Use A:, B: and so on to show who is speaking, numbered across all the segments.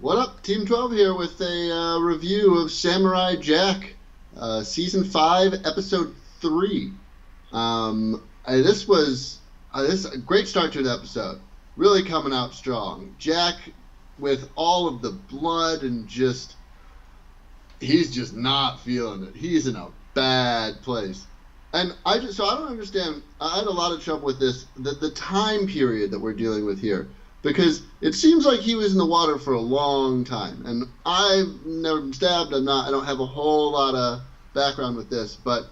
A: What up, Team 12 here with a review of Samurai Jack, Season 5, Episode 3. This was a great start to the episode. Really coming out strong. Jack, with all of the blood and he's just not feeling it. He's in a bad place. And I don't understand. I had a lot of trouble with this, the time period that we're dealing with here. Because it seems like he was in the water for a long time. And I've never been stabbed. I don't have a whole lot of background with this. But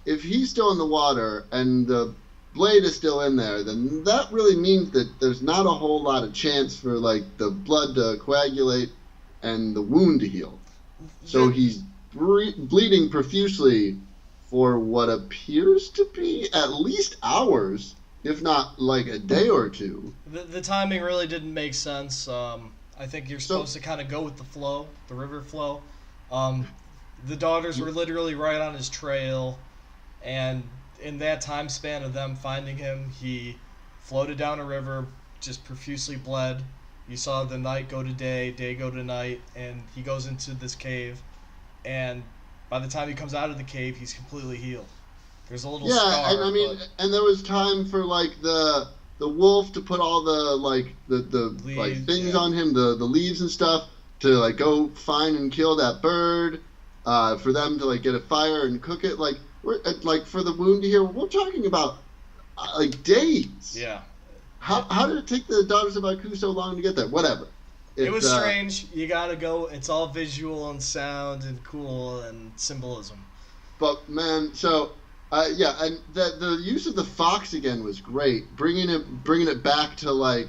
A: if he's still in the water and the blade is still in there, then that really means that there's not a whole lot of chance for, like, the blood to coagulate and the wound to heal. So he's bleeding profusely for what appears to be at least hours, if not like a day or two.
B: The timing really didn't make sense. I think you're supposed to kind of go with the flow, the river flow. The daughters were literally right on his trail, and in that time span of them finding him, he floated down a river, just profusely bled. You saw the night go to day, day go to night, and he goes into this cave, and by the time he comes out of the cave, he's completely healed. There's a little scar.
A: Yeah, and there was time for like the wolf to put all the leaves, like things on him, the leaves and stuff, to like go find and kill that bird, for them to like get a fire and cook it. Like for the wound here, we're talking about like days.
B: Yeah.
A: How did it take the Daughters of Aku so long to get there? Whatever.
B: It was strange. You gotta go. It's all visual and sound and cool and symbolism.
A: But man, so. And the use of the fox again was great. Bringing it back to like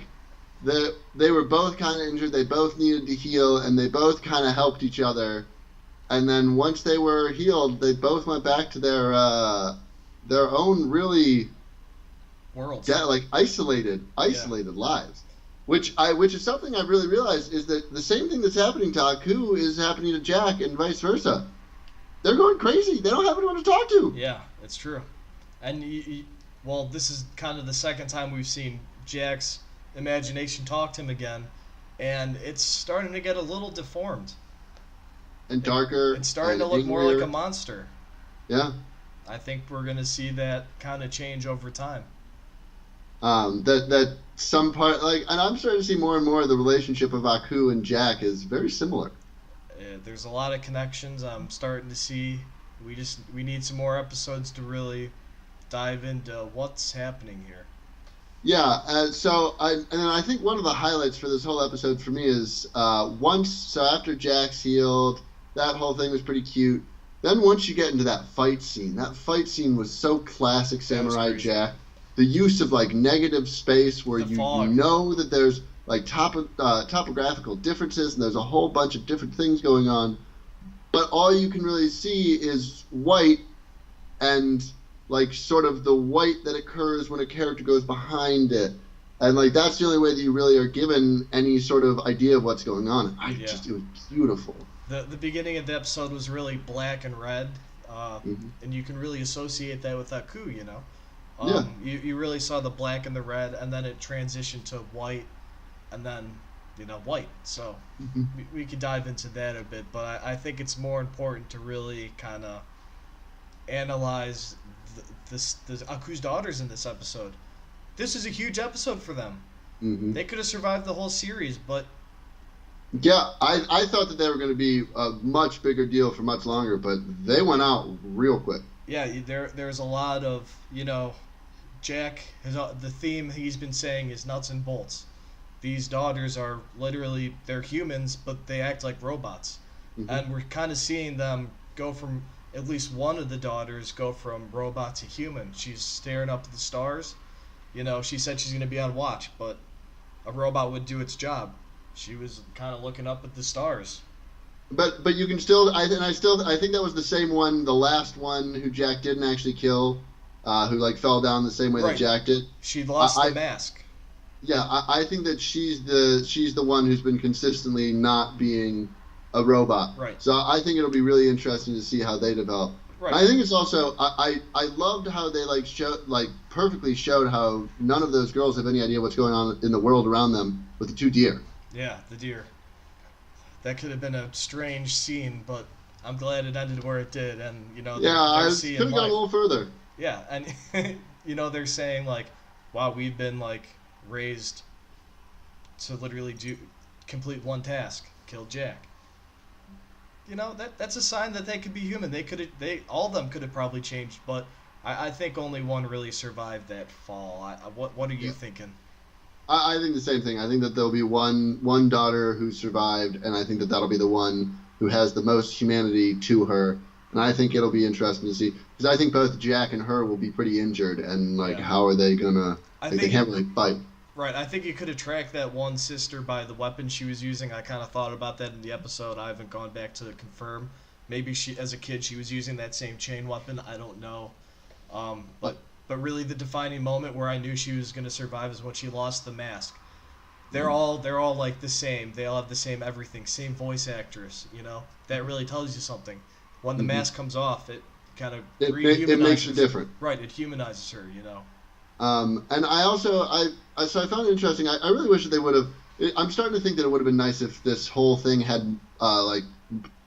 A: they were both kind of injured. They both needed to heal, and they both kind of helped each other. And then once they were healed, they both went back to their own really
B: worlds,
A: like isolated lives. Which is something I really realized is that the same thing that's happening to Aku is happening to Jack, and vice versa. They're going crazy. They don't have anyone to talk to.
B: Yeah, it's true. And, this is kind of the second time we've seen Jack's imagination talk to him again, and it's starting to get a little deformed.
A: And darker.
B: It's starting to look more like a monster.
A: Yeah.
B: I think we're going to see that kind of change over time.
A: That some part, and I'm starting to see more and more of the relationship of Aku and Jack is very similar.
B: There's a lot of connections I'm starting to see. We need some more episodes to really dive into what's happening here.
A: Yeah, I think one of the highlights for this whole episode for me is after Jack's healed, that whole thing was pretty cute. Then once you get into that fight scene was so classic Samurai Jack. The use of like negative space where you know that there's like topographical differences, and there's a whole bunch of different things going on, but all you can really see is white, and like sort of the white that occurs when a character goes behind it, and like that's the only way that you really are given any sort of idea of what's going on. It was beautiful.
B: The beginning of the episode was really black and red, and you can really associate that with Aku, you know. You really saw the black and the red, and then it transitioned to white. And then, white. So we could dive into that a bit, but I think it's more important to really kind of analyze the Aku's daughters in this episode. This is a huge episode for them. Mm-hmm. They could have survived the whole series, but
A: yeah, I thought that they were going to be a much bigger deal for much longer, but they went out real quick.
B: Yeah, there's a lot of Jack. The theme he's been saying is nuts and bolts. These daughters are literally, they're humans, but they act like robots. Mm-hmm. And we're kind of seeing them go from, at least one of the daughters, go from robot to human. She's staring up at the stars. She said she's going to be on watch, but a robot would do its job. She was kind of looking up at the stars.
A: But you can still, I think that was the same one, the last one who Jack didn't actually kill, who like fell down the same way that Jack did.
B: She lost the mask.
A: Yeah, I think that she's the one who's been consistently not being a robot.
B: Right.
A: So I think it'll be really interesting to see how they develop. Right. I think it's also I loved how they perfectly showed how none of those girls have any idea what's going on in the world around them with the two deer.
B: Yeah, the deer. that could have been a strange scene, but I'm glad it ended where it did. And
A: Yeah, I could have gone a little further.
B: Yeah, and they're saying like, wow, we've been like raised to literally complete one task, kill Jack. That's a sign that they could be human. All of them could have probably changed, but I think only one really survived that fall. What are you thinking?
A: I think the same thing. I think that there'll be one daughter who survived, and I think that that'll be the one who has the most humanity to her. And I think it'll be interesting to see, because I think both Jack and her will be pretty injured, and how are they gonna? They can't really fight.
B: Right, I think you could have tracked that one sister by the weapon she was using. I kind of thought about that in the episode. I haven't gone back to confirm. Maybe as a kid, she was using that same chain weapon. I don't know. But really, the defining moment where I knew she was going to survive is when she lost the mask. They're all like the same. They all have the same everything, same voice actress. That really tells you something. When the mask comes off, it kind of
A: it makes it different.
B: Right, it humanizes her.
A: And I also I found it interesting. I really wish that they would have. I'm starting to think that it would have been nice if this whole thing had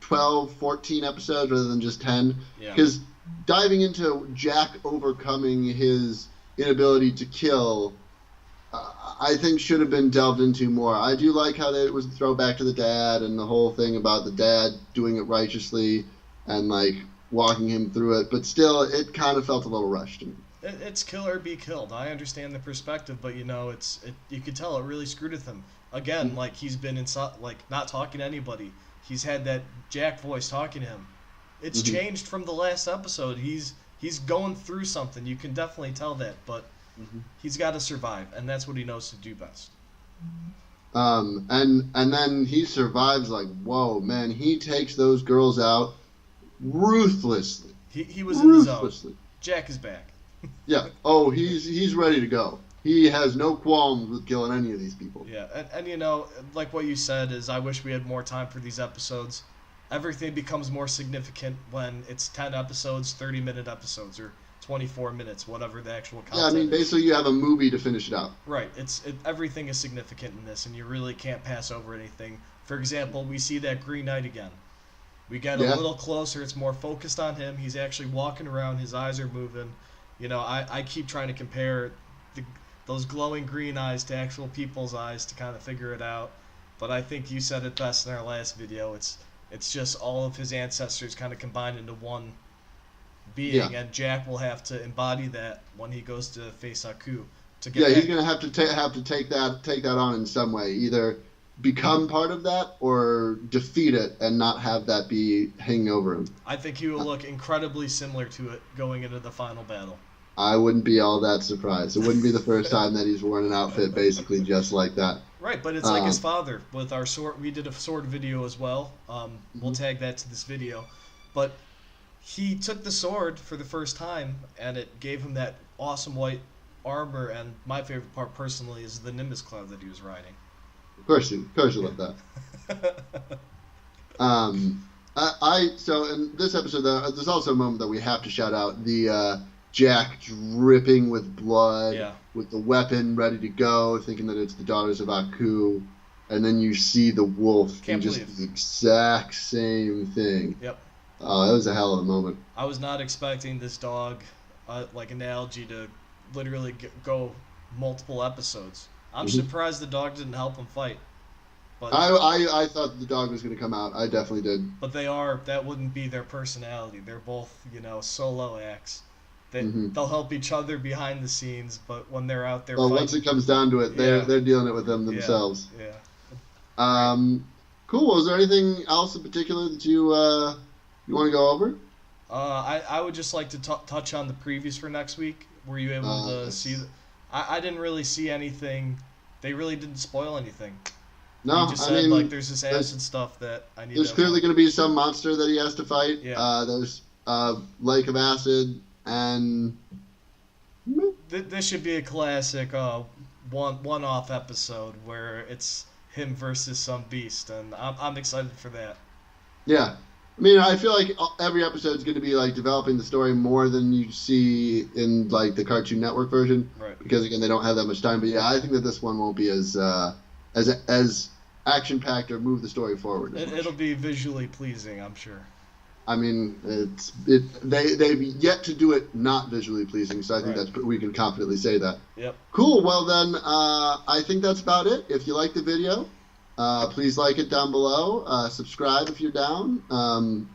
A: 12, 14 episodes rather than just 10. Because diving into Jack overcoming his inability to kill, I think should have been delved into more. I do like how it was a throwback to the dad and the whole thing about the dad doing it righteously and walking him through it. But still, it kind of felt a little rushed to me.
B: It's kill or be killed. I understand the perspective, but you could tell it really screwed with him. Again, he's been not talking to anybody. He's had that Jack voice talking to him. It's changed from the last episode. He's going through something. You can definitely tell that, but he's got to survive, and that's what he knows to do best.
A: And then he survives whoa, man. He takes those girls out ruthlessly.
B: He was in the zone. Jack is back.
A: Yeah. Oh, he's ready to go. He has no qualms with killing any of these people.
B: Yeah, and like what you said is, I wish we had more time for these episodes. Everything becomes more significant when it's 10 episodes, 30-minute episodes, or 24 minutes, whatever the actual content is.
A: Basically you have a movie to finish it out.
B: Right. Everything is significant in this, and you really can't pass over anything. For example, we see that Green Knight again. We get a little closer. It's more focused on him. He's actually walking around. His eyes are moving. I keep trying to compare those glowing green eyes to actual people's eyes to kind of figure it out. But I think you said it best in our last video. It's just all of his ancestors kind of combined into one being, and Jack will have to embody that when he goes to face Aku.
A: He's going to have to take that on in some way. Either become part of that or defeat it and not have that be hanging over him.
B: I think he will look incredibly similar to it going into the final battle.
A: I wouldn't be all that surprised. It wouldn't be the first time that he's worn an outfit basically just like that.
B: Right, but it's like his father with our sword. We did a sword video as well. We'll tag that to this video. But he took the sword for the first time, and it gave him that awesome white armor. And my favorite part, personally, is the Nimbus cloud that he was riding.
A: Of course you love that. So in this episode, there's also a moment that we have to shout out: the Jack dripping with blood, with the weapon ready to go, thinking that it's the daughters of Aku, and then you see the wolf do just the exact same thing.
B: Yep.
A: Oh, that was a hell of a moment.
B: I was not expecting this dog, analogy, to literally go multiple episodes. I'm surprised the dog didn't help him fight. But
A: I thought the dog was going to come out. I definitely did.
B: But that wouldn't be their personality. They're both, solo acts. They'll help each other behind the scenes, but when they're out there fighting,
A: once it comes down to it, they're dealing it with them themselves.
B: Yeah.
A: Cool. Was there anything else in particular that you want to go over?
B: I would just like to touch on the previews for next week. Were you able to see? I didn't really see anything. They really didn't spoil anything.
A: No,
B: he just said, there's this acid stuff that I need.
A: There's clearly going to be some monster that he has to fight. Yeah. There's Lake of Acid, and
B: this should be a classic one-off episode where it's him versus some beast, and I'm excited for that.
A: Yeah. I mean, I feel like every episode is going to be developing the story more than you see in the Cartoon Network version,
B: right?
A: Because again, they don't have that much time. But yeah, I think that this one won't be as action-packed or move the story forward.
B: It'll be visually pleasing, I'm sure.
A: I mean, they've yet to do it not visually pleasing, so I think we can confidently say that.
B: Yep.
A: Cool. Well, then, I think that's about it. If you like the video, please like it down below. Subscribe if you're down.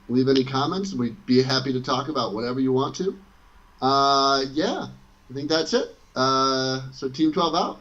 A: Leave any comments. We'd be happy to talk about whatever you want to. Yeah, I think that's it. So Team 12 out.